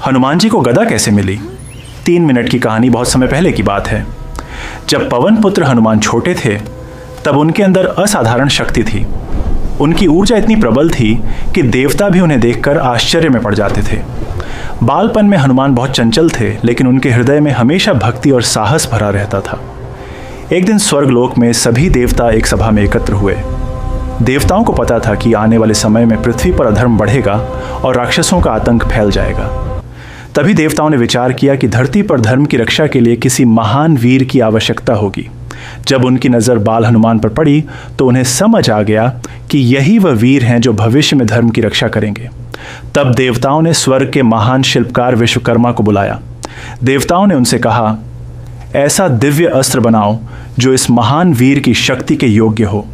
हनुमान जी को गदा कैसे मिली? 3 मिनट की कहानी बहुत समय पहले की बात है। जब पवन पुत्र हनुमान छोटे थे तब उनके अंदर असाधारण शक्ति थी। उनकी ऊर्जा इतनी प्रबल थी कि देवता भी उन्हें देखकर आश्चर्य में पड़ जाते थे। बालपन में हनुमान बहुत चंचल थे, लेकिन उनके हृदय में हमेशा भक्ति और साहस भरा रहता था। एक दिन स्वर्गलोक में सभी देवता एक सभा में एकत्र हुए। देवताओं को पता था कि आने वाले समय में पृथ्वी पर अधर्म बढ़ेगा और राक्षसों का आतंक फैल जाएगा। तभी देवताओं ने विचार किया कि धरती पर धर्म की रक्षा के लिए किसी महान वीर की आवश्यकता होगी। जब उनकी नज़र बाल हनुमान पर पड़ी तो उन्हें समझ आ गया कि यही वह वीर हैं जो भविष्य में धर्म की रक्षा करेंगे। तब देवताओं ने स्वर्ग के महान शिल्पकार विश्वकर्मा को बुलाया। देवताओं ने उनसे कहा, ऐसा दिव्य अस्त्र बनाओ जो इस महान वीर की शक्ति के योग्य हो।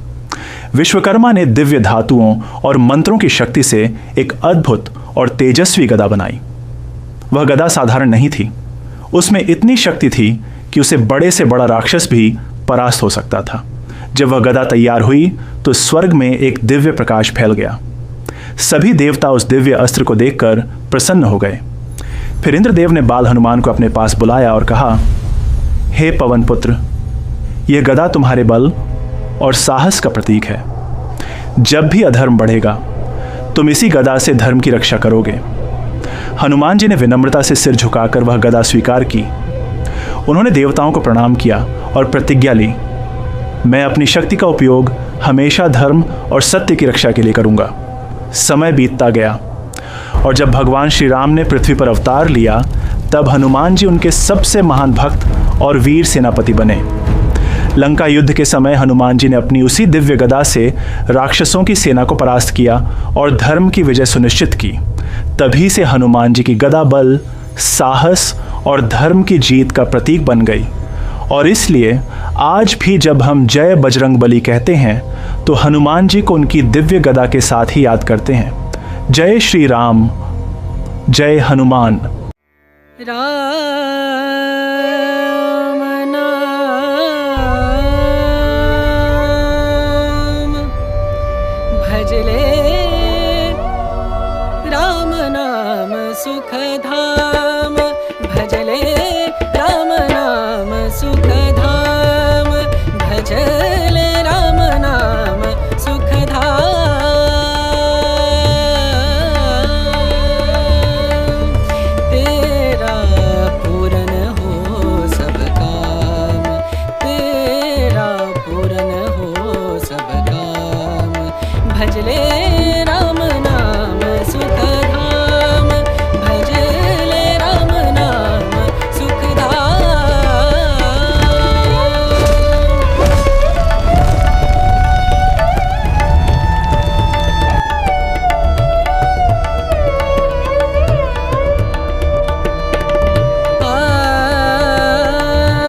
विश्वकर्मा ने दिव्य धातुओं और मंत्रों की शक्ति से एक अद्भुत और तेजस्वी गदा बनाई। वह गदा साधारण नहीं थी, उसमें इतनी शक्ति थी कि उसे बड़े से बड़ा राक्षस भी परास्त हो सकता था। जब वह गदा तैयार हुई तो स्वर्ग में एक दिव्य प्रकाश फैल गया। सभी देवता उस दिव्य अस्त्र को देखकर प्रसन्न हो गए। फिर इंद्रदेव ने बाल हनुमान को अपने पास बुलाया और कहा, हे पवन पुत्र, यह गदा तुम्हारे बल और साहस का प्रतीक है। जब भी अधर्म बढ़ेगा तुम इसी गदा से धर्म की रक्षा करोगे। हनुमान जी ने विनम्रता से सिर झुकाकर वह गदा स्वीकार की। उन्होंने देवताओं को प्रणाम किया और प्रतिज्ञा ली, मैं अपनी शक्ति का उपयोग हमेशा धर्म और सत्य की रक्षा के लिए करूंगा। समय बीतता गया और जब भगवान श्री राम ने पृथ्वी पर अवतार लिया तब हनुमान जी उनके सबसे महान भक्त और वीर सेनापति बने। लंका युद्ध के समय हनुमान जी ने अपनी उसी दिव्य गदा से राक्षसों की सेना को परास्त किया और धर्म की विजय सुनिश्चित की। तभी से हनुमान जी की गदा बल, साहस और धर्म की जीत का प्रतीक बन गई। और इसलिए आज भी जब हम जय बजरंगबली कहते हैं तो हनुमान जी को उनकी दिव्य गदा के साथ ही याद करते हैं। जय श्री राम, जय हनुमान। भजले राम नाम सुखधाम।